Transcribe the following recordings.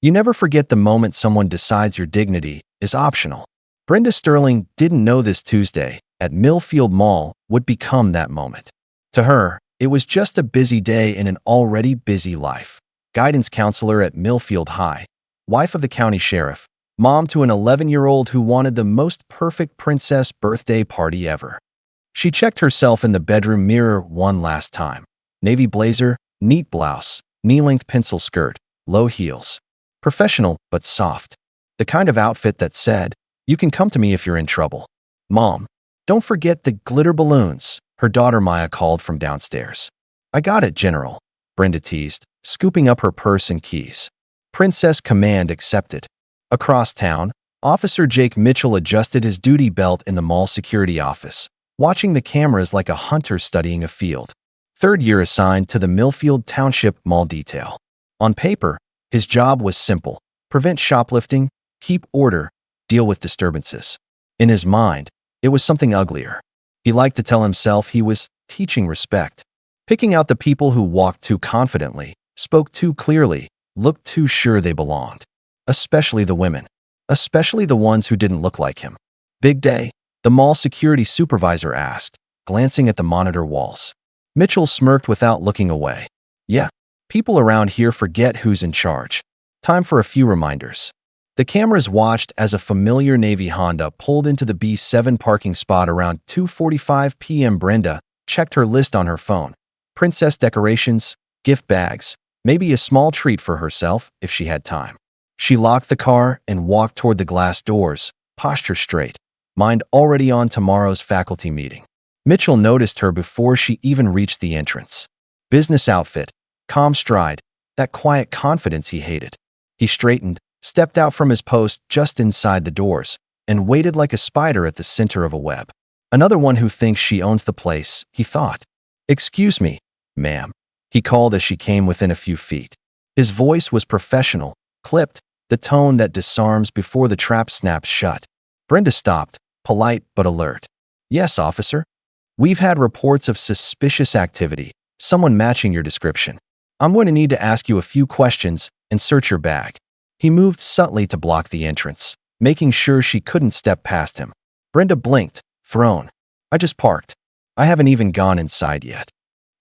You never forget the moment someone decides your dignity is optional. Brenda Sterling didn't know this Tuesday at Millfield Mall would become that moment. To her, it was just a busy day in an already busy life. Guidance counselor at Millfield High, wife of the county sheriff, mom to an 11-year-old who wanted the most perfect princess birthday party ever. She checked herself in the bedroom mirror one last time. Navy blazer, neat blouse, knee-length pencil skirt, low heels. Professional, but soft. The kind of outfit that said, "You can come to me if you're in trouble." "Mom, don't forget the glitter balloons," her daughter Maya called from downstairs. "I got it, General," Brenda teased, scooping up her purse and keys. Princess command accepted. Across town, Officer Jake Mitchell adjusted his duty belt in the mall security office, watching the cameras like a hunter studying a field. Third year assigned to the Millfield Township Mall detail. On paper, his job was simple: prevent shoplifting, keep order, deal with disturbances. In his mind, it was something uglier. He liked to tell himself he was teaching respect, picking out the people who walked too confidently, spoke too clearly, looked too sure they belonged. Especially the women. Especially the ones who didn't look like him. "Big day?" the mall security supervisor asked, glancing at the monitor walls. Mitchell smirked without looking away. "Yeah, people around here forget who's in charge. Time for a few reminders." The cameras watched as a familiar Navy Honda pulled into the B7 parking spot around 2:45 p.m. Brenda checked her list on her phone. Princess decorations, gift bags, maybe a small treat for herself if she had time. She locked the car and walked toward the glass doors, posture straight, mind already on tomorrow's faculty meeting. Mitchell noticed her before she even reached the entrance. Business outfit, calm stride, that quiet confidence he hated. He straightened, stepped out from his post just inside the doors, and waited like a spider at the center of a web. Another one who thinks she owns the place, he thought. "Excuse me, ma'am," he called as she came within a few feet. His voice was professional, clipped, the tone that disarms before the trap snaps shut. Brenda stopped, polite but alert. "Yes, officer. We've had reports of suspicious activity, someone matching your description. I'm going to need to ask you a few questions and search your bag." He moved subtly to block the entrance, making sure she couldn't step past him. Brenda blinked, thrown. "I just parked. I haven't even gone inside yet."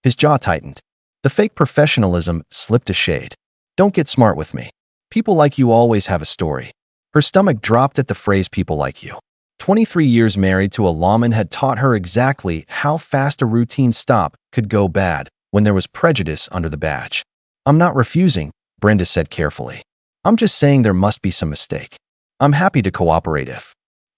His jaw tightened. The fake professionalism slipped a shade. "Don't get smart with me. People like you always have a story." Her stomach dropped at the phrase "people like you." 23 years married to a lawman had taught her exactly how fast a routine stop could go bad when there was prejudice under the badge. "I'm not refusing," Brenda said carefully. "I'm just saying there must be some mistake. I'm happy to cooperate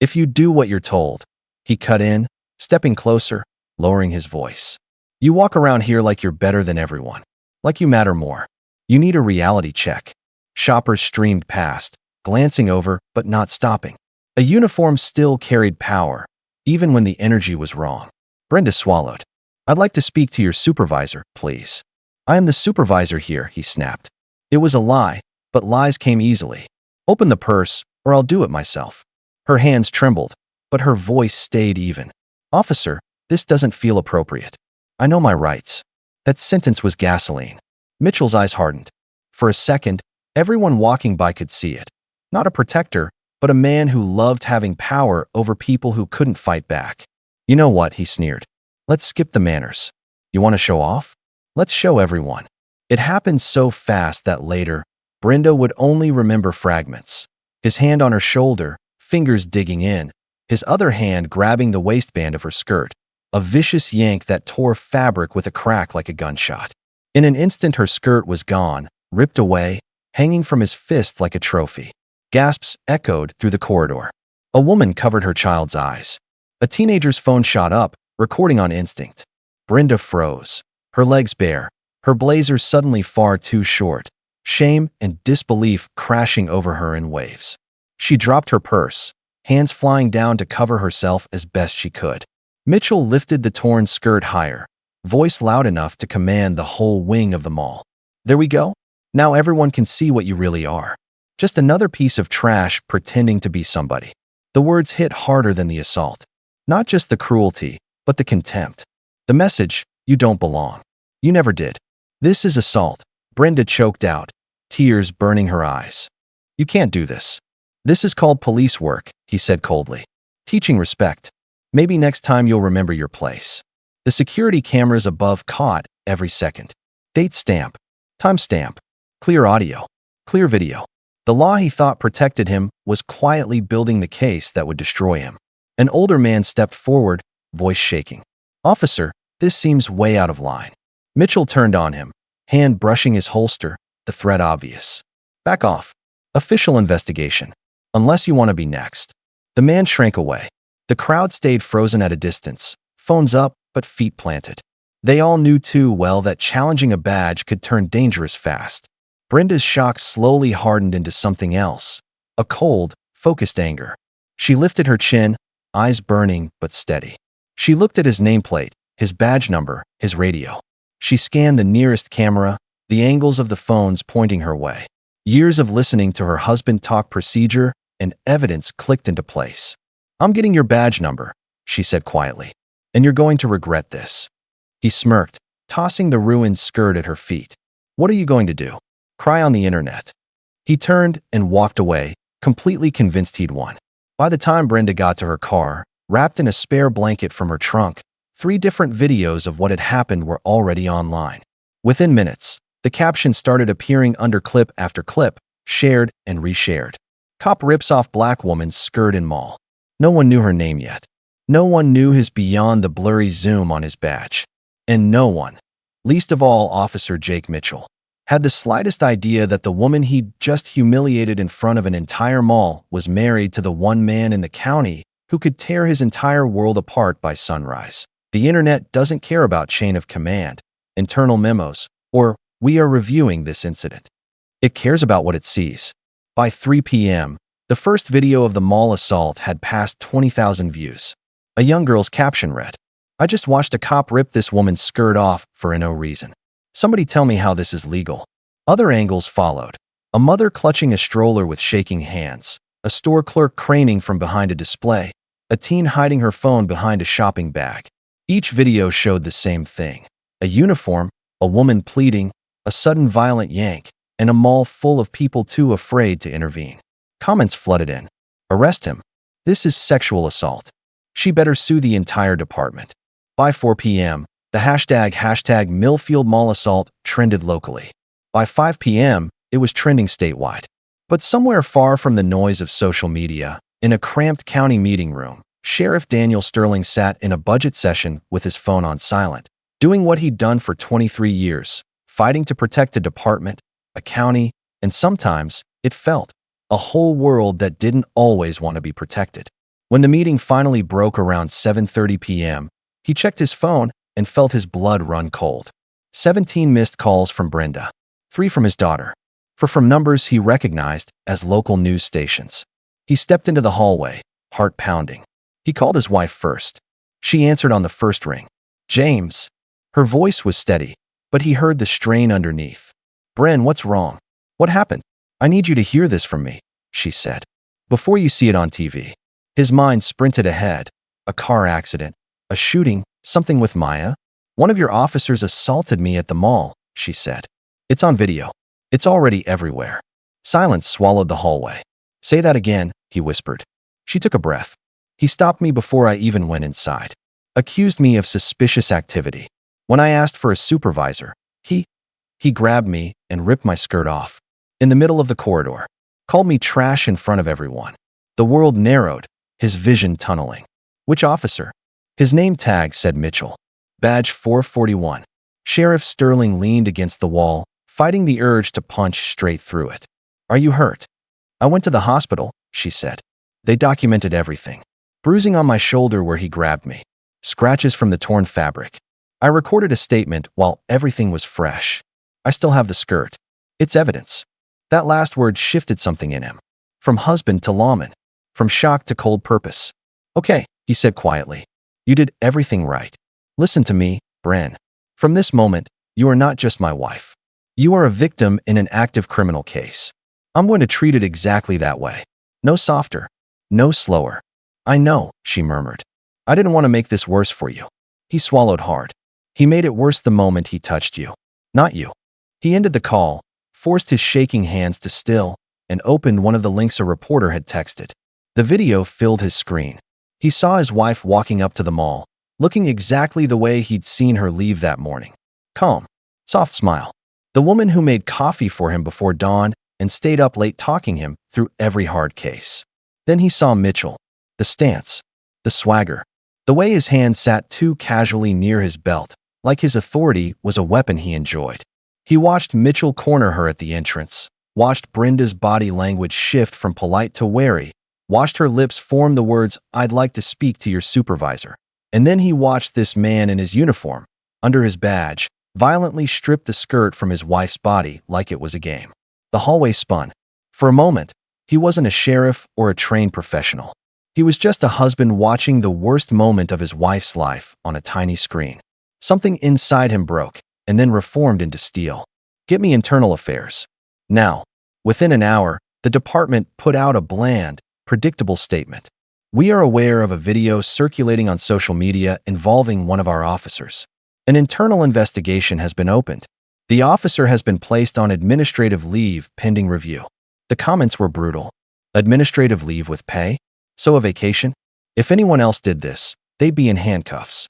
if you do what you're told." He cut in, stepping closer, lowering his voice. "You walk around here like you're better than everyone. Like you matter more. You need a reality check." Shoppers streamed past, glancing over but not stopping. A uniform still carried power, even when the energy was wrong. Brenda swallowed. "I'd like to speak to your supervisor, please." "I am the supervisor here," he snapped. It was a lie, but lies came easily. "Open the purse, or I'll do it myself." Her hands trembled, but her voice stayed even. "Officer, this doesn't feel appropriate. I know my rights." That sentence was gasoline. Mitchell's eyes hardened. For a second, everyone walking by could see it. Not a protector, but a man who loved having power over people who couldn't fight back. "You know what?" he sneered. "Let's skip the manners. You want to show off? Let's show everyone." It happened so fast that later, Brenda would only remember fragments. His hand on her shoulder, fingers digging in, his other hand grabbing the waistband of her skirt, a vicious yank that tore fabric with a crack like a gunshot. In an instant her skirt was gone, ripped away, hanging from his fist like a trophy. Gasps echoed through the corridor. A woman covered her child's eyes. A teenager's phone shot up, recording on instinct. Brenda froze, her legs bare, her blazer suddenly far too short, shame and disbelief crashing over her in waves. She dropped her purse, hands flying down to cover herself as best she could. Mitchell lifted the torn skirt higher, voice loud enough to command the whole wing of the mall. "There we go. Now everyone can see what you really are. Just another piece of trash pretending to be somebody." The words hit harder than the assault. Not just the cruelty, but the contempt. The message, "You don't belong. You never did." "This is assault," Brenda choked out, tears burning her eyes. You can't do this. This is called police work, he said coldly. Teaching respect. Maybe next time you'll remember your place. The security cameras above caught every second. Date stamp. Time stamp. Clear audio. Clear video. The law he thought protected him was quietly building the case that would destroy him. An older man stepped forward, voice shaking. Officer, this seems way out of line. Mitchell turned on him, hand brushing his holster, the threat obvious. Back off. Official investigation. Unless you want to be next. The man shrank away. The crowd stayed frozen at a distance, phones up, but feet planted. They all knew too well that challenging a badge could turn dangerous fast. Brenda's shock slowly hardened into something else, a cold, focused anger. She lifted her chin, eyes burning but steady. She looked at his nameplate, his badge number, his radio. She scanned the nearest camera, the angles of the phones pointing her way. Years of listening to her husband talk procedure and evidence clicked into place. I'm getting your badge number, she said quietly, and you're going to regret this. He smirked, tossing the ruined skirt at her feet. What are you going to do? Cry on the internet? He turned and walked away, completely convinced he'd won. By the time Brenda got to her car, wrapped in a spare blanket from her trunk, 3 different videos of what had happened were already online. Within minutes, the caption started appearing under clip after clip, shared and reshared. Cop rips off black woman's skirt in mall. No one knew her name yet. No one knew his beyond the blurry zoom on his badge. And no one, least of all Officer Jake Mitchell, had the slightest idea that the woman he'd just humiliated in front of an entire mall was married to the one man in the county who could tear his entire world apart by sunrise. The internet doesn't care about chain of command, internal memos, or we are reviewing this incident. It cares about what it sees. By 3 p.m., the first video of the mall assault had passed 20,000 views. A young girl's caption read, I just watched a cop rip this woman's skirt off for no reason. Somebody tell me how this is legal. Other angles followed. A mother clutching a stroller with shaking hands, a store clerk craning from behind a display, a teen hiding her phone behind a shopping bag. Each video showed the same thing. A uniform, a woman pleading, a sudden violent yank, and a mall full of people too afraid to intervene. Comments flooded in. Arrest him. This is sexual assault. She better sue the entire department. By 4 p.m., the hashtag Millfield Mall Assault trended locally. By 5 p.m., it was trending statewide. But somewhere far from the noise of social media, in a cramped county meeting room, Sheriff Daniel Sterling sat in a budget session with his phone on silent, doing what he'd done for 23 years, fighting to protect a department, a county, and sometimes, it felt, a whole world that didn't always want to be protected. When the meeting finally broke around 7:30 p.m., he checked his phone and felt his blood run cold. 17 missed calls from Brenda, 3 from his daughter, 4 from numbers he recognized as local news stations. He stepped into the hallway, heart pounding. He called his wife first. She answered on the first ring. James. Her voice was steady, but he heard the strain underneath. Bren, what's wrong? What happened? I need you to hear this from me, she said. Before you see it on TV. His mind sprinted ahead. A car accident, a shooting, something with Maya. One of your officers assaulted me at the mall, she said. It's on video. It's already everywhere. Silence swallowed the hallway. Say that again, he whispered. She took a breath. He stopped me before I even went inside. Accused me of suspicious activity. When I asked for a supervisor, he grabbed me and ripped my skirt off. In the middle of the corridor. Called me trash in front of everyone. The world narrowed, his vision tunneling. Which officer? His name tag said Mitchell. Badge 441. Sheriff Sterling leaned against the wall, fighting the urge to punch straight through it. Are you hurt? I went to the hospital, she said. They documented everything. Bruising on my shoulder where he grabbed me. Scratches from the torn fabric. I recorded a statement while everything was fresh. I still have the skirt. It's evidence. That last word shifted something in him. From husband to lawman. From shock to cold purpose. Okay, he said quietly. You did everything right. Listen to me, Bren. From this moment, you are not just my wife. You are a victim in an active criminal case. I'm going to treat it exactly that way. No softer. No slower. I know, she murmured. I didn't want to make this worse for you. He swallowed hard. He made it worse the moment he touched you. Not you. He ended the call, forced his shaking hands to still, and opened one of the links a reporter had texted. The video filled his screen. He saw his wife walking up to the mall, looking exactly the way he'd seen her leave that morning. Calm, soft smile. The woman who made coffee for him before dawn and stayed up late talking him through every hard case. Then he saw Mitchell, the stance, the swagger, the way his hand sat too casually near his belt, like his authority was a weapon he enjoyed. He watched Mitchell corner her at the entrance, watched Brenda's body language shift from polite to wary, watched her lips form the words, "I'd like to speak to your supervisor." And then he watched this man in his uniform, under his badge, violently strip the skirt from his wife's body like it was a game. The hallway spun. For a moment, he wasn't a sheriff or a trained professional. He was just a husband watching the worst moment of his wife's life on a tiny screen. Something inside him broke, and then reformed into steel. "Get me internal affairs now." Within an hour, the department put out a bland, predictable statement. "We are aware of a video circulating on social media involving one of our officers. An internal investigation has been opened. The officer has been placed on administrative leave pending review." The comments were brutal. Administrative leave with pay? So a vacation? If anyone else did this, they'd be in handcuffs.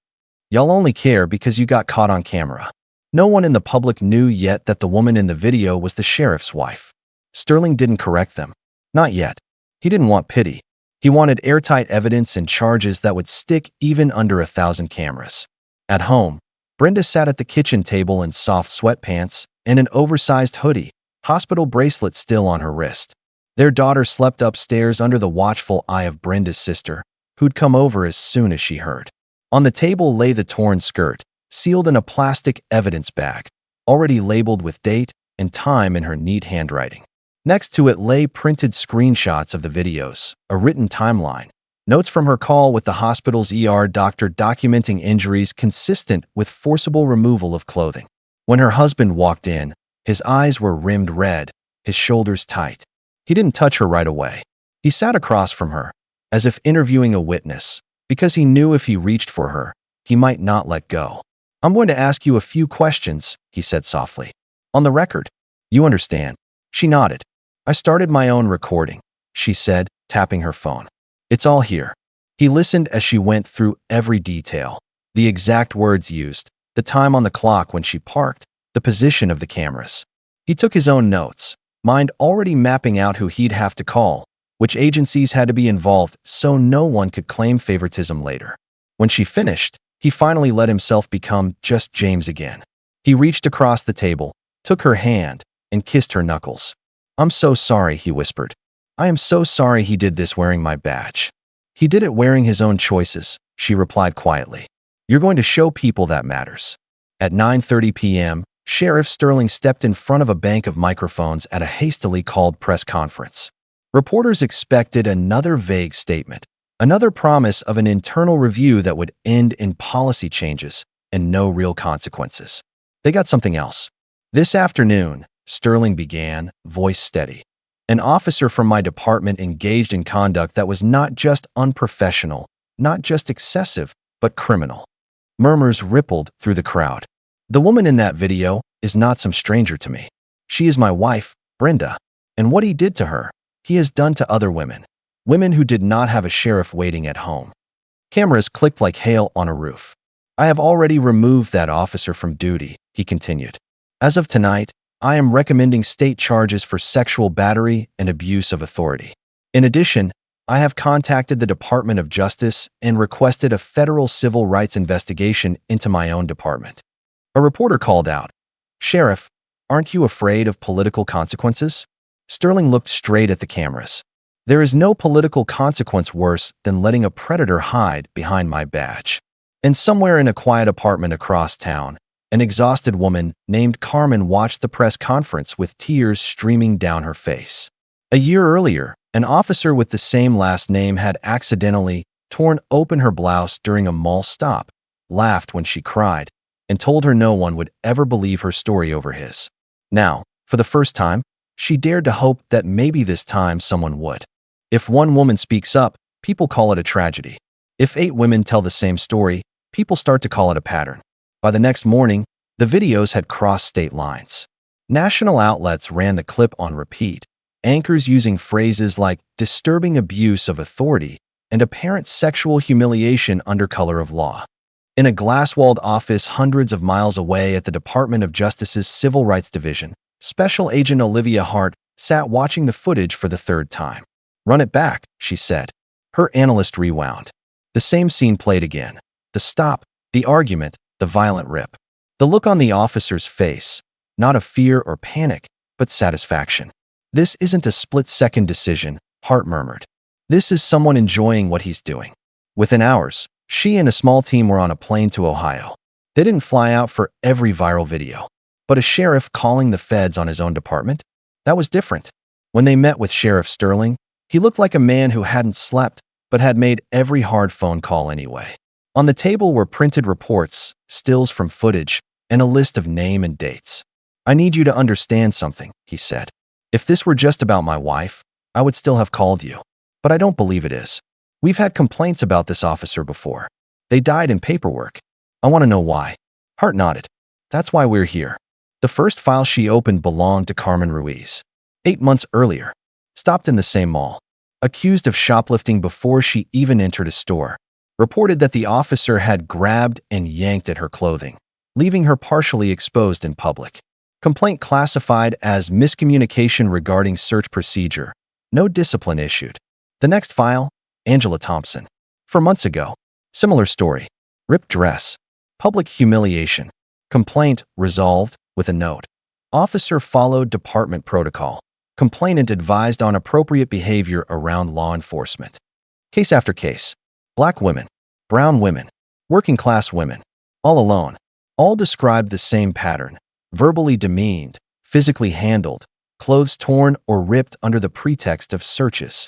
Y'all only care because you got caught on camera. No one in the public knew yet that the woman in the video was the sheriff's wife. Sterling didn't correct them. Not yet. He didn't want pity. He wanted airtight evidence and charges that would stick even under 1,000 cameras. At home, Brenda sat at the kitchen table in soft sweatpants and an oversized hoodie, hospital bracelet still on her wrist. Their daughter slept upstairs under the watchful eye of Brenda's sister, who'd come over as soon as she heard. On the table lay the torn skirt, sealed in a plastic evidence bag, already labeled with date and time in her neat handwriting. Next to it lay printed screenshots of the videos, a written timeline, notes from her call with the hospital's ER doctor documenting injuries consistent with forcible removal of clothing. When her husband walked in, his eyes were rimmed red, his shoulders tight. He didn't touch her right away. He sat across from her, as if interviewing a witness, because he knew if he reached for her, he might not let go. "I'm going to ask you a few questions," he said softly. "On the record. You understand?" She nodded. "I started my own recording," she said, tapping her phone. "It's all here." He listened as she went through every detail, the exact words used, the time on the clock when she parked, the position of the cameras. He took his own notes, mind already mapping out who he'd have to call, which agencies had to be involved so no one could claim favoritism later. When she finished, he finally let himself become just James again. He reached across the table, took her hand, and kissed her knuckles. "I'm so sorry," he whispered. "I am so sorry he did this wearing my badge." "He did it wearing his own choices," she replied quietly. "You're going to show people that matters." At 9:30 p.m., Sheriff Sterling stepped in front of a bank of microphones at a hastily called press conference. Reporters expected another vague statement, another promise of an internal review that would end in policy changes and no real consequences. They got something else. "This afternoon," Sterling began, voice steady, "an officer from my department engaged in conduct that was not just unprofessional, not just excessive, but criminal." Murmurs rippled through the crowd. "The woman in that video is not some stranger to me. She is my wife, Brenda, and what he did to her, he has done to other women, women who did not have a sheriff waiting at home." Cameras clicked like hail on a roof. "I have already removed that officer from duty," he continued. "As of tonight, I am recommending state charges for sexual battery and abuse of authority. In addition, I have contacted the Department of Justice and requested a federal civil rights investigation into my own department." A reporter called out, "Sheriff, aren't you afraid of political consequences?" Sterling looked straight at the cameras. "There is no political consequence worse than letting a predator hide behind my badge." And somewhere in a quiet apartment across town, an exhausted woman named Carmen watched the press conference with tears streaming down her face. A year earlier, an officer with the same last name had accidentally torn open her blouse during a mall stop, laughed when she cried, and told her no one would ever believe her story over his. Now, for the first time, she dared to hope that maybe this time someone would. If one woman speaks up, people call it a tragedy. If 8 women tell the same story, people start to call it a pattern. By the next morning, the videos had crossed state lines. National outlets ran the clip on repeat. anchors using phrases like disturbing abuse of authority and apparent sexual humiliation under color of law. In a glass-walled office hundreds of miles away at the Department of Justice's Civil Rights Division, Special Agent Olivia Hart sat watching the footage for the third time. "Run it back," she said. Her analyst rewound. The same scene played again. The stop, the argument, the violent rip. The look on the officer's face, not of fear or panic, but satisfaction. "This isn't a split-second decision," Hart murmured. "This is someone enjoying what he's doing." Within hours, she and a small team were on a plane to Ohio. They didn't fly out for every viral video, but a sheriff calling the feds on his own department? That was different. When they met with Sheriff Sterling, he looked like a man who hadn't slept, but had made every hard phone call anyway. On the table were printed reports, stills from footage, and a list of name and dates. "I need you to understand something," he said. "If this were just about my wife, I would still have called you. But I don't believe it is. We've had complaints about this officer before. They died in paperwork. I want to know why." Hart nodded. "That's why we're here." The first file she opened belonged to Carmen Ruiz. 8 months earlier, stopped in the same mall, accused of shoplifting before she even entered a store, reported that the officer had grabbed and yanked at her clothing, leaving her partially exposed in public. Complaint classified as miscommunication regarding search procedure. No discipline issued. The next file, Angela Thompson. 4 months ago. Similar story. Ripped dress. Public humiliation. Complaint resolved with a note. Officer followed department protocol. Complainant advised on appropriate behavior around law enforcement. Case after case. Black women, brown women, working class women, all alone. All described the same pattern. Verbally demeaned, physically handled, clothes torn or ripped under the pretext of searches.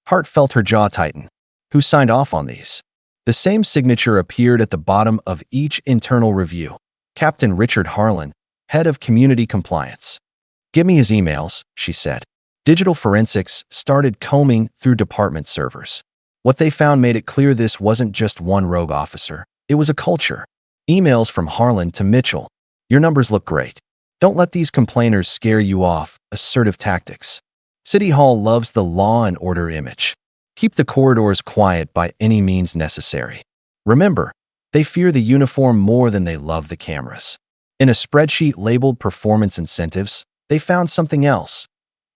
Hart felt her jaw tighten. Who signed off on these? The same signature appeared at the bottom of each internal review. Captain Richard Harlan, head of community compliance. "Give me his emails," she said. Digital forensics started combing through department servers. What they found made it clear this wasn't just one rogue officer. It was a culture. Emails from Harlan to Mitchell. "Your numbers look great. Don't let these complainers scare you off." Assertive tactics. "City Hall loves the law and order image. Keep the corridors quiet by any means necessary." Remember, they fear the uniform more than they love the cameras. In a spreadsheet labeled performance incentives, they found something else.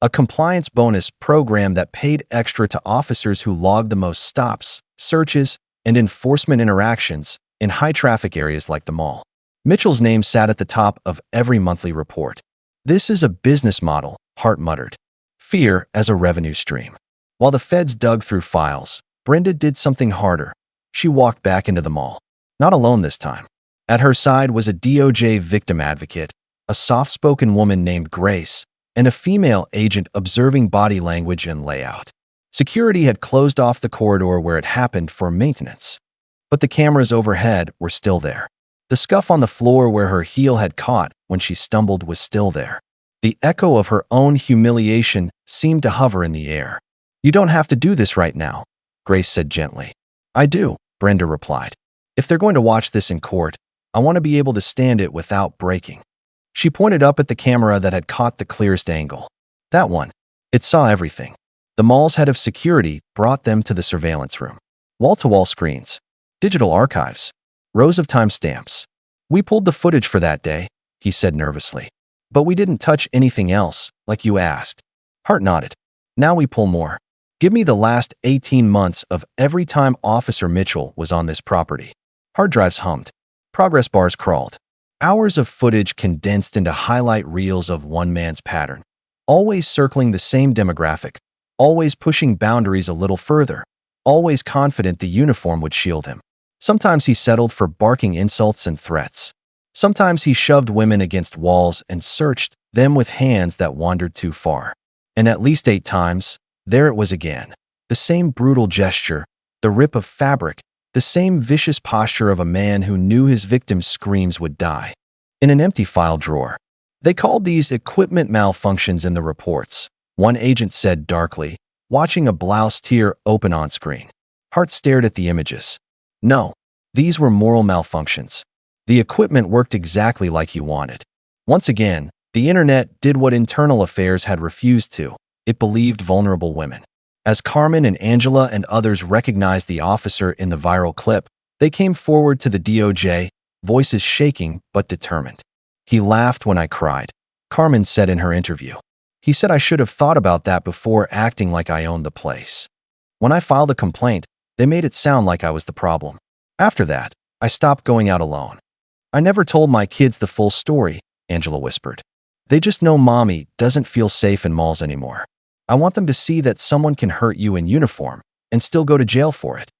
A compliance bonus program that paid extra to officers who logged the most stops, searches, and enforcement interactions in high-traffic areas like the mall. Mitchell's name sat at the top of every monthly report. "This is a business model," Hart muttered. "Fear as a revenue stream." While the feds dug through files, Brenda did something harder. She walked back into the mall. Not alone this time. At her side was a DOJ victim advocate, a soft-spoken woman named Grace, and a female agent observing body language and layout. Security had closed off the corridor where it happened for maintenance. But the cameras overhead were still there. The scuff on the floor where her heel had caught when she stumbled was still there. The echo of her own humiliation seemed to hover in the air. "You don't have to do this right now," Grace said gently. "I do," Brenda replied. "If they're going to watch this in court, I want to be able to stand it without breaking." She pointed up at the camera that had caught the clearest angle. That one. It saw everything. The mall's head of security brought them to the surveillance room. Wall-to-wall screens. Digital archives. Rows of timestamps. "We pulled the footage for that day," he said nervously. "But we didn't touch anything else, like you asked." Hart nodded. "Now we pull more. Give me the last 18 months of every time Officer Mitchell was on this property." Hard drives hummed. Progress bars crawled. Hours of footage condensed into highlight reels of one man's pattern. Always circling the same demographic. Always pushing boundaries a little further. Always confident the uniform would shield him. Sometimes he settled for barking insults and threats. Sometimes he shoved women against walls and searched them with hands that wandered too far. And at least 8 times, there it was again. The same brutal gesture, the rip of fabric, the same vicious posture of a man who knew his victim's screams would die. In an empty file drawer. They called these equipment malfunctions in the reports, one agent said darkly, watching a blouse tear open on screen. Hart stared at the images. No, these were moral malfunctions. The equipment worked exactly like he wanted. Once again, the internet did what internal affairs had refused to. it believed vulnerable women. As Carmen and Angela and others recognized the officer in the viral clip, they came forward to the DOJ, voices shaking but determined. "He laughed when I cried," Carmen said in her interview. "He said I should have thought about that before acting like I owned the place. When I filed a complaint, they made it sound like I was the problem. After that, I stopped going out alone. I never told my kids the full story," Angela whispered. "They just know mommy doesn't feel safe in malls anymore. I want them to see that someone can hurt you in uniform and still go to jail for it."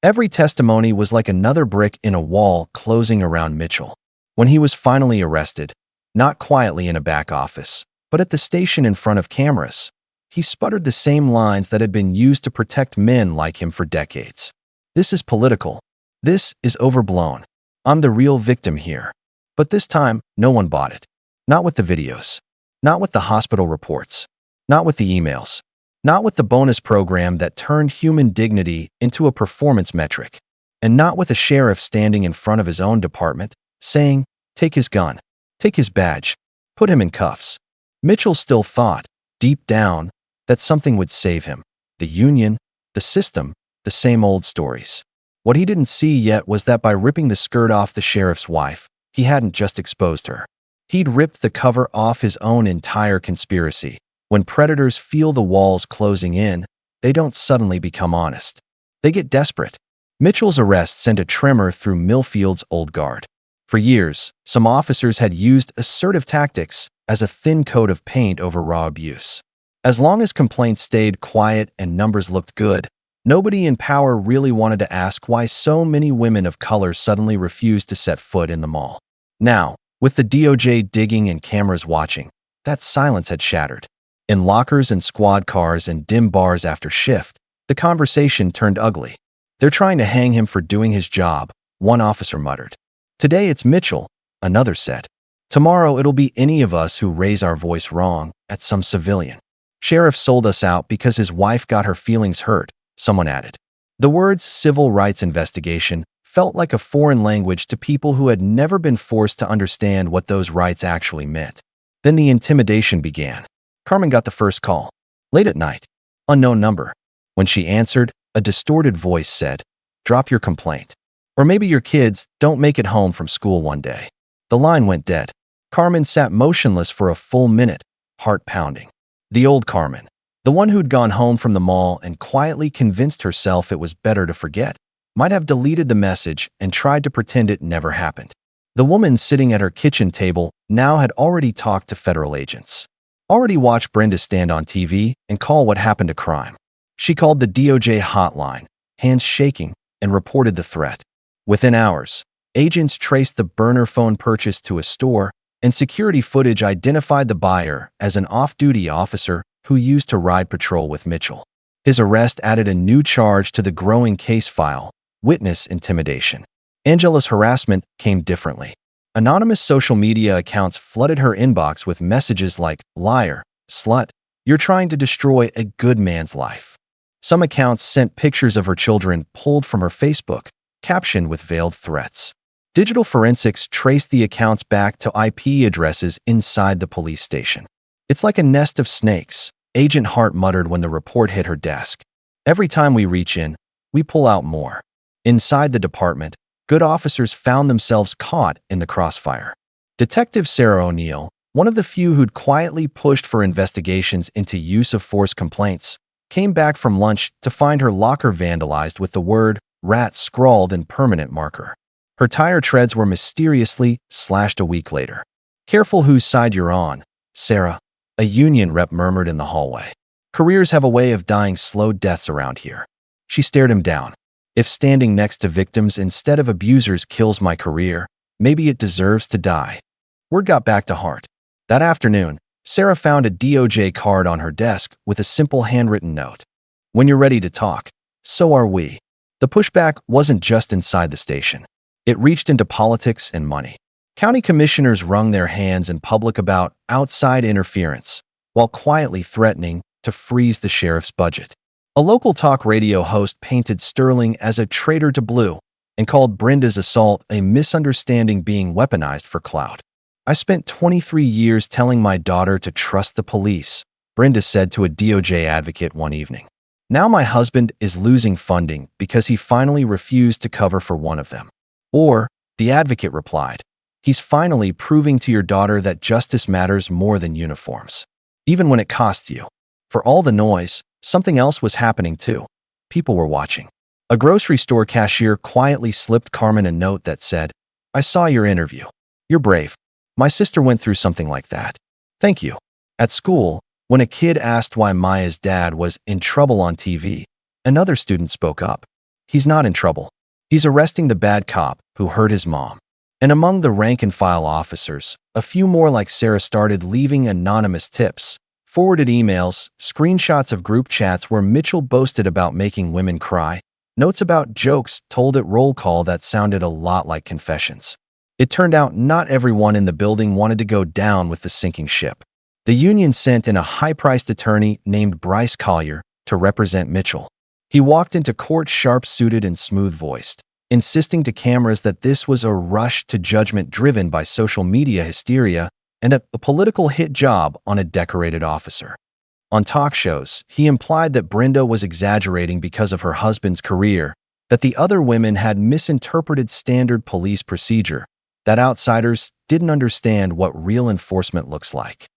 Every testimony was like another brick in a wall closing around Mitchell. When he was finally arrested, not quietly in a back office, but at the station in front of cameras, he sputtered the same lines that had been used to protect men like him for decades. "This is political. This is overblown. I'm the real victim here." But this time, no one bought it. Not with the videos. Not with the hospital reports. Not with the emails. Not with the bonus program that turned human dignity into a performance metric. And not with a sheriff standing in front of his own department, saying, "Take his gun. Take his badge. Put him in cuffs." Mitchell still thought, deep down, that something would save him. The union, the system, the same old stories. What he didn't see yet was that by ripping the skirt off the sheriff's wife, he hadn't just exposed her. He'd ripped the cover off his own entire conspiracy. When predators feel the walls closing in, they don't suddenly become honest. They get desperate. Mitchell's arrest sent a tremor through Millfield's old guard. For years, some officers had used assertive tactics as a thin coat of paint over raw abuse. As long as complaints stayed quiet and numbers looked good, nobody in power really wanted to ask why so many women of color suddenly refused to set foot in the mall. Now, with the DOJ digging and cameras watching, that silence had shattered. In lockers and squad cars and dim bars after shift, the conversation turned ugly. "They're trying to hang him for doing his job," one officer muttered. "Today it's Mitchell," another said. "Tomorrow it'll be any of us who raise our voice wrong at some civilian. Sheriff sold us out because his wife got her feelings hurt," someone added. The words civil rights investigation felt like a foreign language to people who had never been forced to understand what those rights actually meant. Then the intimidation began. Carmen got the first call. Late at night. Unknown number. When she answered, a distorted voice said, "Drop your complaint. Or maybe your kids don't make it home from school one day." The line went dead. Carmen sat motionless for a full minute, heart pounding. The old Carmen, the one who'd gone home from the mall and quietly convinced herself it was better to forget, might have deleted the message and tried to pretend it never happened. The woman sitting at her kitchen table now had already talked to federal agents. Already watched Brenda stand on TV and call what happened a crime. She called the DOJ hotline, hands shaking, and reported the threat. Within hours, agents traced the burner phone purchase to a store, and security footage identified the buyer as an off-duty officer who used to ride patrol with Mitchell. His arrest added a new charge to the growing case file: witness intimidation. Angela's harassment came differently. Anonymous social media accounts flooded her inbox with messages like, "Liar, slut, you're trying to destroy a good man's life." Some accounts sent pictures of her children pulled from her Facebook, captioned with veiled threats. Digital forensics traced the accounts back to IP addresses inside the police station. "It's like a nest of snakes," Agent Hart muttered when the report hit her desk. "Every time we reach in, we pull out more." Inside the department, good officers found themselves caught in the crossfire. Detective Sarah O'Neill, one of the few who'd quietly pushed for investigations into use of force complaints, came back from lunch to find her locker vandalized with the word "rat" scrawled in permanent marker. Her tire treads were mysteriously slashed a week later. "Careful whose side you're on, Sarah," a union rep murmured in the hallway. "Careers have a way of dying slow deaths around here." She stared him down. "If standing next to victims instead of abusers kills my career, maybe it deserves to die." Word got back to Hart. That afternoon, Sarah found a DOJ card on her desk with a simple handwritten note. "When you're ready to talk, so are we." The pushback wasn't just inside the station. It reached into politics and money. County commissioners wrung their hands in public about outside interference, while quietly threatening to freeze the sheriff's budget. A local talk radio host painted Sterling as a traitor to blue and called Brenda's assault a misunderstanding being weaponized for clout. "I spent 23 years telling my daughter to trust the police," Brenda said to a DOJ advocate one evening. Now my husband is losing funding because he finally refused to cover for one of them. Or, the advocate replied, he's finally proving to your daughter that justice matters more than uniforms, even when it costs you. For all the noise, something else was happening too. People were watching. A grocery store cashier quietly slipped Carmen a note that said, I saw your interview. You're brave. My sister went through something like that. Thank you. At school, when a kid asked why Maya's dad was in trouble on TV, another student spoke up. He's not in trouble. He's arresting the bad cop who hurt his mom. And among the rank-and-file officers, a few more like Sarah started leaving anonymous tips, forwarded emails, screenshots of group chats where Mitchell boasted about making women cry, notes about jokes told at roll call that sounded a lot like confessions. It turned out not everyone in the building wanted to go down with the sinking ship. The union sent in a high-priced attorney named Bryce Collier to represent Mitchell. He walked into court sharp-suited and smooth-voiced, insisting to cameras that this was a rush to judgment driven by social media hysteria and a political hit job on a decorated officer. On talk shows, he implied that Brenda was exaggerating because of her husband's career, that the other women had misinterpreted standard police procedure, that outsiders didn't understand what real enforcement looks like.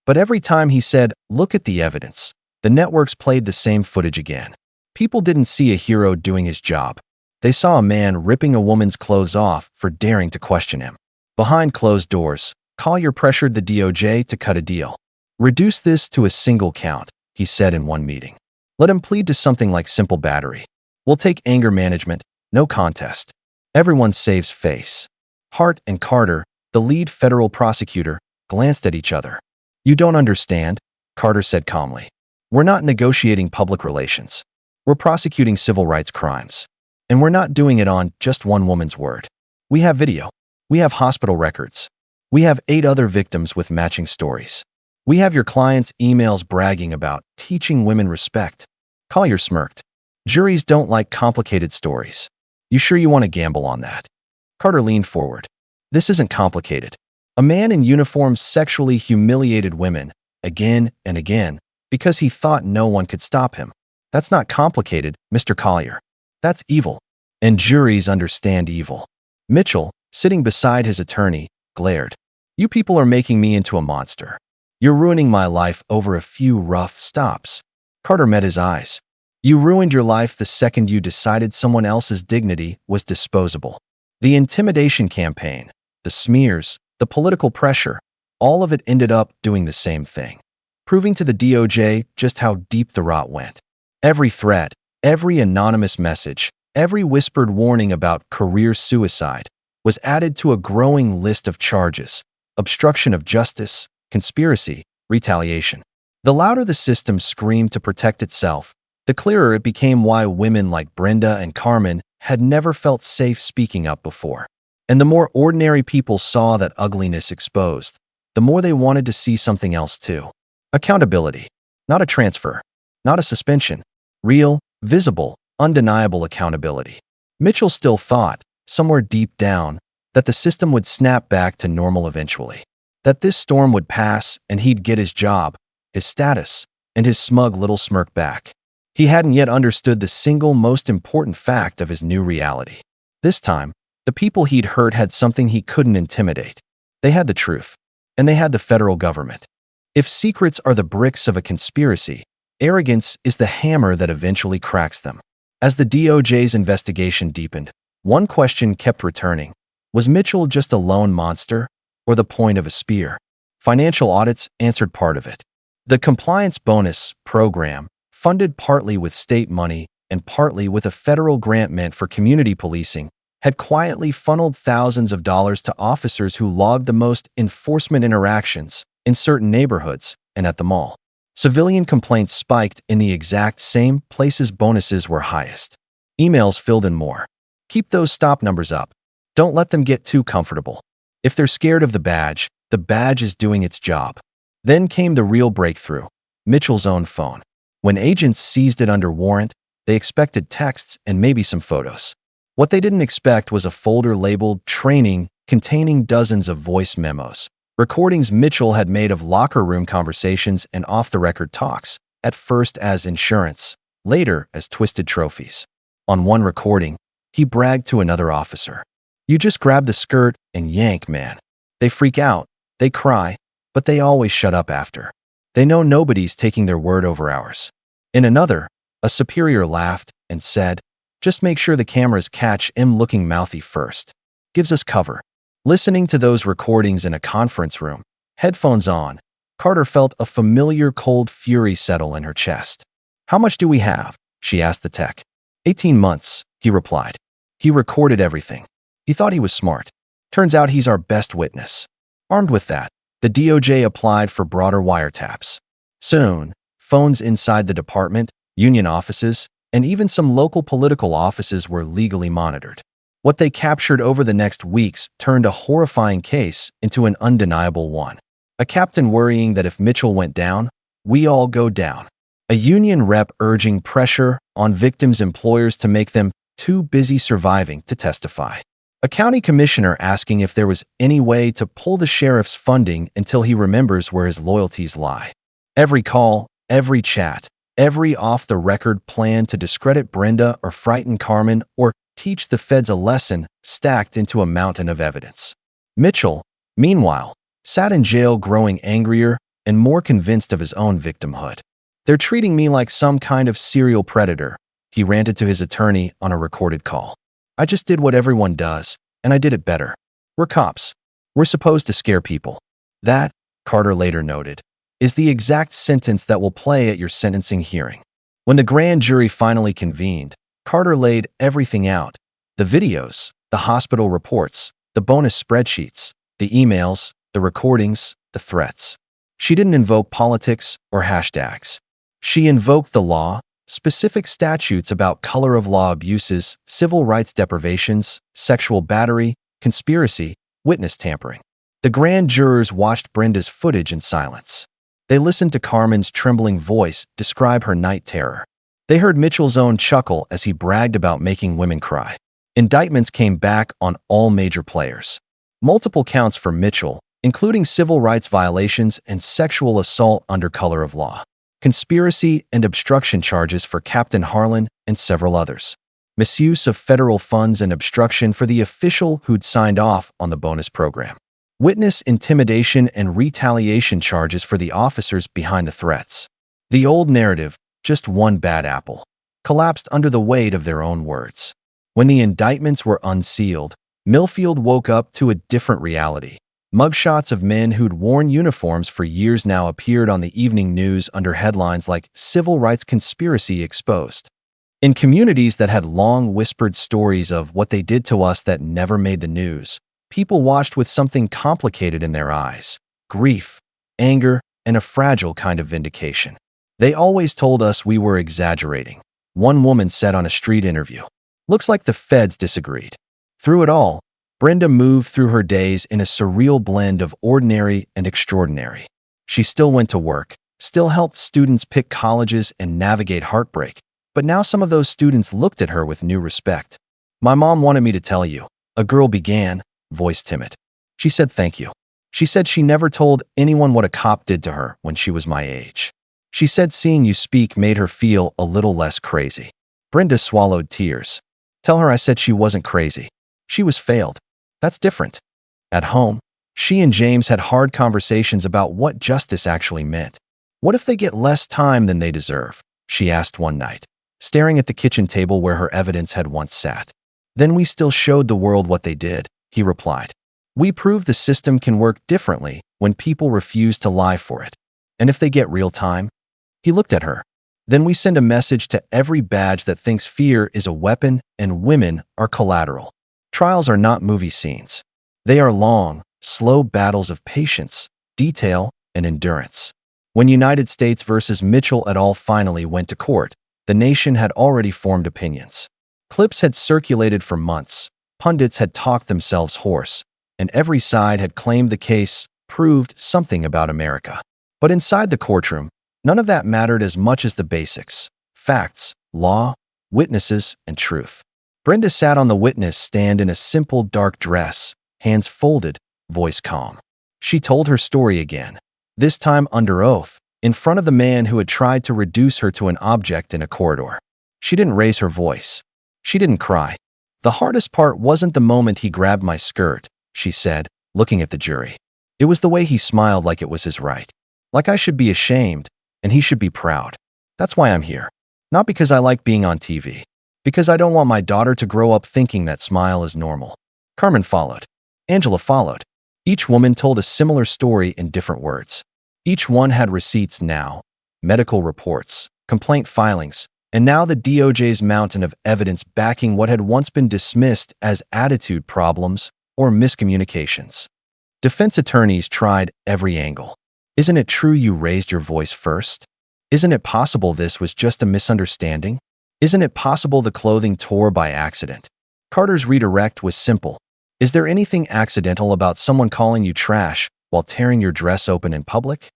But every time he said, look at the evidence, the networks played the same footage again. People didn't see a hero doing his job. They saw a man ripping a woman's clothes off for daring to question him. Behind closed doors, Collier pressured the DOJ to cut a deal. Reduce this to a single count, he said in one meeting. Let him plead to something like simple battery. We'll take anger management, no contest. Everyone saves face. Hart and Carter, the lead federal prosecutor, glanced at each other. You don't understand, Carter said calmly. We're not negotiating public relations. We're prosecuting civil rights crimes. And we're not doing it on just one woman's word. We have video. We have hospital records. We have 8 other victims with matching stories. We have your client's emails bragging about teaching women respect. Collier smirked. Juries don't like complicated stories. You sure you want to gamble on that? Carter leaned forward. This isn't complicated. A man in uniform sexually humiliated women, again and again, because he thought no one could stop him. That's not complicated, Mr. Collier. That's evil. And juries understand evil. Mitchell, sitting beside his attorney, glared. You people are making me into a monster. You're ruining my life over a few rough stops. Carter met his eyes. You ruined your life the second you decided someone else's dignity was disposable. The intimidation campaign, the smears, the political pressure, all of it ended up doing the same thing, proving to the DOJ just how deep the rot went. Every threat, every anonymous message, every whispered warning about career suicide was added to a growing list of charges: obstruction of justice, conspiracy, retaliation. The louder the system screamed to protect itself, the clearer it became why women like Brenda and Carmen had never felt safe speaking up before. And the more ordinary people saw that ugliness exposed, the more they wanted to see something else too. Accountability. Not a transfer. Not a suspension. Real, visible, undeniable accountability. Mitchell still thought, somewhere deep down, that the system would snap back to normal eventually. That this storm would pass and he'd get his job, his status, and his smug little smirk back. He hadn't yet understood the single most important fact of his new reality. This time, the people he'd hurt had something he couldn't intimidate. They had the truth, and they had the federal government. If secrets are the bricks of a conspiracy, arrogance is the hammer that eventually cracks them. As the DOJ's investigation deepened, one question kept returning. Was Mitchell just a lone monster, or the point of a spear? Financial audits answered part of it. The compliance bonus program, funded partly with state money and partly with a federal grant meant for community policing, had quietly funneled thousands of dollars to officers who logged the most enforcement interactions in certain neighborhoods and at the mall. Civilian complaints spiked in the exact same places bonuses were highest. Emails filled in more. Keep those stop numbers up. Don't let them get too comfortable. If they're scared of the badge is doing its job. Then came the real breakthrough, Mitchell's own phone. When agents seized it under warrant, they expected texts and maybe some photos. What they didn't expect was a folder labeled Training containing dozens of voice memos, Recordings Mitchell had made of locker room conversations and off-the-record talks, at first as insurance, later as twisted trophies. On one recording, he bragged to another officer, "You just grab the skirt and yank, man." They freak out, they cry, but they always shut up after. They know nobody's taking their word over ours. In another, a superior laughed and said, "Just make sure the cameras catch him looking mouthy first. Gives us cover." Listening to those recordings in a conference room, headphones on, Carter felt a familiar cold fury settle in her chest. "How much do we have?" she asked the tech. 18 months, he replied. He recorded everything. He thought he was smart. Turns out he's our best witness. Armed with that, the DOJ applied for broader wiretaps. Soon, phones inside the department, union offices, and even some local political offices were legally monitored. What they captured over the next weeks turned a horrifying case into an undeniable one. A captain worrying that if Mitchell went down, we all go down. A union rep urging pressure on victims' employers to make them too busy surviving to testify. A county commissioner asking if there was any way to pull the sheriff's funding until he remembers where his loyalties lie. Every call, every chat, every off-the-record plan to discredit Brenda or frighten Carmen or teach the feds a lesson stacked into a mountain of evidence. Mitchell, meanwhile, sat in jail growing angrier and more convinced of his own victimhood. "They're treating me like some kind of serial predator," he ranted to his attorney on a recorded call. "I just did what everyone does, and I did it better. We're cops. We're supposed to scare people." That, Carter later noted, is the exact sentence that will play at your sentencing hearing. When the grand jury finally convened, Carter laid everything out: the videos, the hospital reports, the bonus spreadsheets, the emails, the recordings, the threats. She didn't invoke politics or hashtags. She invoked the law, specific statutes about color of law abuses, civil rights deprivations, sexual battery, conspiracy, witness tampering. The grand jurors watched Brenda's footage in silence. They listened to Carmen's trembling voice describe her night terror. They heard Mitchell's own chuckle as he bragged about making women cry. Indictments came back on all major players. Multiple counts for Mitchell, including civil rights violations and sexual assault under color of law. Conspiracy and obstruction charges for Captain Harlan and several others. Misuse of federal funds and obstruction for the official who'd signed off on the bonus program. Witness intimidation and retaliation charges for the officers behind the threats. The old narrative, just one bad apple, collapsed under the weight of their own words. When the indictments were unsealed, Millfield woke up to a different reality. Mugshots of men who'd worn uniforms for years now appeared on the evening news under headlines like "Civil Rights Conspiracy Exposed." In communities that had long whispered stories of what they did to us that never made the news, people watched with something complicated in their eyes: grief, anger, and a fragile kind of vindication. "They always told us we were exaggerating," one woman said on a street interview. "Looks like the feds disagreed." Through it all, Brenda moved through her days in a surreal blend of ordinary and extraordinary. She still went to work, still helped students pick colleges and navigate heartbreak, but now some of those students looked at her with new respect. "My mom wanted me to tell you," a girl began, voice timid. She said thank you. She said she never told anyone what a cop did to her when she was my age. She said seeing you speak made her feel a little less crazy. Brenda swallowed tears. "Tell her I said she wasn't crazy. She was failed. That's different." At home, she and James had hard conversations about what justice actually meant. "What if they get less time than they deserve?" she asked one night, staring at the kitchen table where her evidence had once sat. "Then we still showed the world what they did," he replied. "We proved the system can work differently when people refuse to lie for it. And if they get real time?" He looked at her. "Then we send a message to every badge that thinks fear is a weapon and women are collateral. Trials are not movie scenes. They are long, slow battles of patience, detail, and endurance." When United States versus Mitchell et al. Finally went to court, the nation had already formed opinions. Clips had circulated for months, pundits had talked themselves hoarse, and every side had claimed the case proved something about America. But inside the courtroom, none of that mattered as much as the basics: facts, law, witnesses, and truth. Brenda sat on the witness stand in a simple dark dress, hands folded, voice calm. She told her story again, this time under oath, in front of the man who had tried to reduce her to an object in a corridor. She didn't raise her voice. She didn't cry. The hardest part wasn't the moment he grabbed my skirt, she said, looking at the jury. It was the way he smiled like it was his right. Like I should be ashamed, and he should be proud. That's why I'm here. Not because I like being on TV. Because I don't want my daughter to grow up thinking that smile is normal. Carmen followed. Angela followed. Each woman told a similar story in different words. Each one had receipts now, medical reports, complaint filings, and now the DOJ's mountain of evidence backing what had once been dismissed as attitude problems or miscommunications. Defense attorneys tried every angle. Isn't it true you raised your voice first? Isn't it possible this was just a misunderstanding? Isn't it possible the clothing tore by accident? Carter's redirect was simple. Is there anything accidental about someone calling you trash while tearing your dress open in public?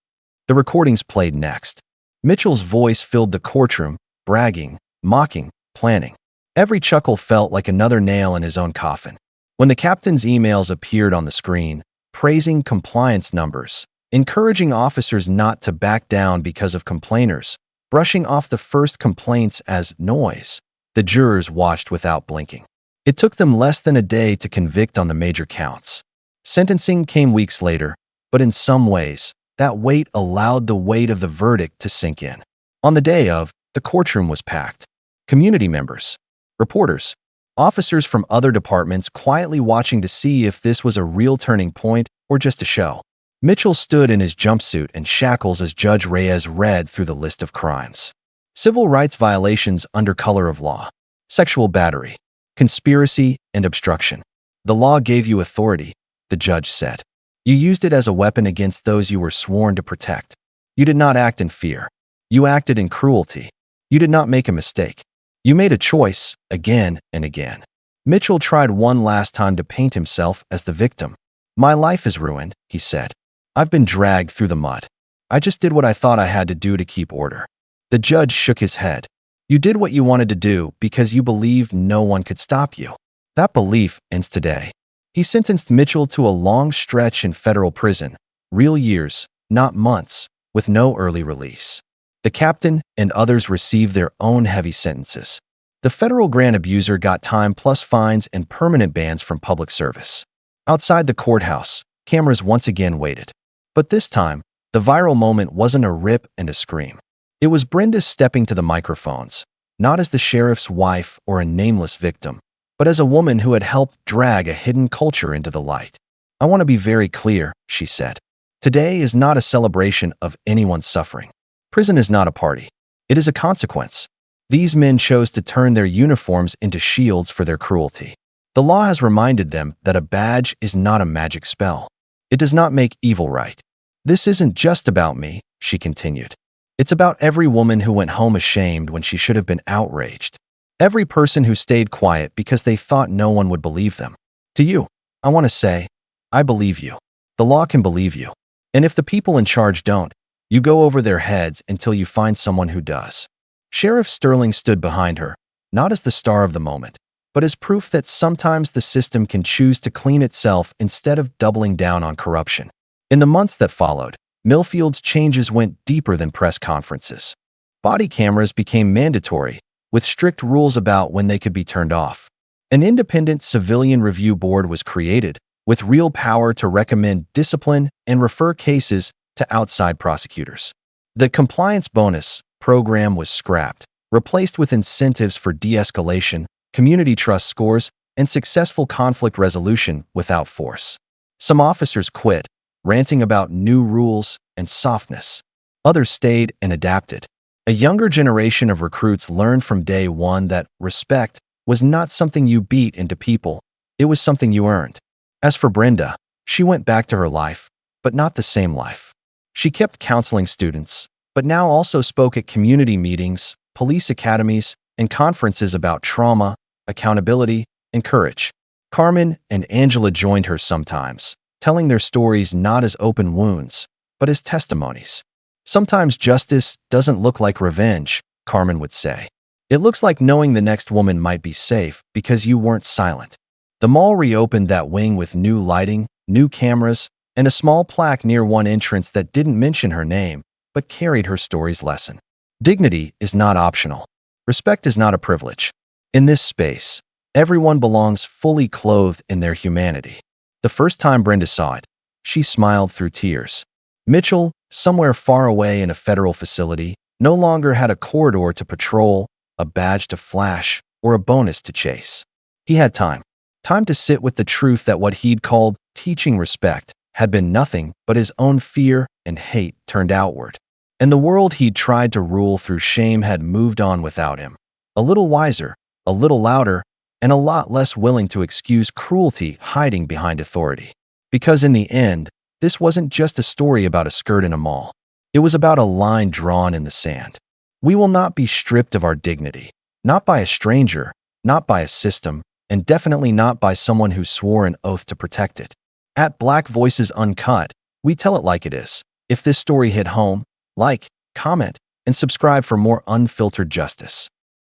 The recordings played next. Mitchell's voice filled the courtroom, bragging, mocking, planning. Every chuckle felt like another nail in his own coffin. When the captain's emails appeared on the screen, praising compliance numbers, encouraging officers not to back down because of complainers, brushing off the first complaints as noise, the jurors watched without blinking. It took them less than a day to convict on the major counts. Sentencing came weeks later, but in some ways, that wait allowed the weight of the verdict to sink in. On the day of, the courtroom was packed. Community members, reporters, officers from other departments quietly watching to see if this was a real turning point or just a show. Mitchell stood in his jumpsuit and shackles as Judge Reyes read through the list of crimes. Civil rights violations under color of law, sexual battery, conspiracy, and obstruction. The law gave you authority, the judge said. You used it as a weapon against those you were sworn to protect. You did not act in fear. You acted in cruelty. You did not make a mistake. You made a choice, again and again. Mitchell tried one last time to paint himself as the victim. My life is ruined, he said. I've been dragged through the mud. I just did what I thought I had to do to keep order. The judge shook his head. You did what you wanted to do because you believed no one could stop you. That belief ends today. He sentenced Mitchell to a long stretch in federal prison, real years, not months, with no early release. The captain and others received their own heavy sentences. The federal grant abuser got time plus fines and permanent bans from public service. Outside the courthouse, cameras once again waited. But this time, the viral moment wasn't a rip and a scream. It was Brenda stepping to the microphones, not as the sheriff's wife or a nameless victim, but as a woman who had helped drag a hidden culture into the light. I want to be very clear, she said. Today is not a celebration of anyone's suffering. Prison is not a party. It is a consequence. These men chose to turn their uniforms into shields for their cruelty. The law has reminded them that a badge is not a magic spell. It does not make evil right. This isn't just about me, she continued. It's about every woman who went home ashamed when she should have been outraged. Every person who stayed quiet because they thought no one would believe them. To you, I want to say, I believe you. The law can believe you. And if the people in charge don't, you go over their heads until you find someone who does. Sheriff Sterling stood behind her, not as the star of the moment, but as proof that sometimes the system can choose to clean itself instead of doubling down on corruption. In the months that followed, Millfield's changes went deeper than press conferences. Body cameras became mandatory, with strict rules about when they could be turned off. An independent civilian review board was created, with real power to recommend discipline and refer cases to outside prosecutors. The compliance bonus program was scrapped, replaced with incentives for de-escalation, community trust scores, and successful conflict resolution without force. Some officers quit, ranting about new rules and softness. Others stayed and adapted. A younger generation of recruits learned from day one that respect was not something you beat into people, it was something you earned. As for Brenda, she went back to her life, but not the same life. She kept counseling students, but now also spoke at community meetings, police academies, and conferences about trauma, accountability, and courage. Carmen and Angela joined her sometimes, telling their stories not as open wounds, but as testimonies. Sometimes justice doesn't look like revenge, Carmen would say. It looks like knowing the next woman might be safe because you weren't silent. The mall reopened that wing with new lighting, new cameras, and a small plaque near one entrance that didn't mention her name, but carried her story's lesson. Dignity is not optional. Respect is not a privilege. In this space, everyone belongs fully clothed in their humanity. The first time Brenda saw it, she smiled through tears. Mitchell, somewhere far away in a federal facility, no longer had a corridor to patrol, a badge to flash, or a bonus to chase. He had time. Time to sit with the truth that what he'd called teaching respect had been nothing but his own fear and hate turned outward. And the world he'd tried to rule through shame had moved on without him. A little wiser, a little louder, and a lot less willing to excuse cruelty hiding behind authority. Because in the end, this wasn't just a story about a skirt in a mall. It was about a line drawn in the sand. We will not be stripped of our dignity, not by a stranger, not by a system, and definitely not by someone who swore an oath to protect it. At Black Voices Uncut, we tell it like it is. If this story hit home, like, comment, and subscribe for more unfiltered justice.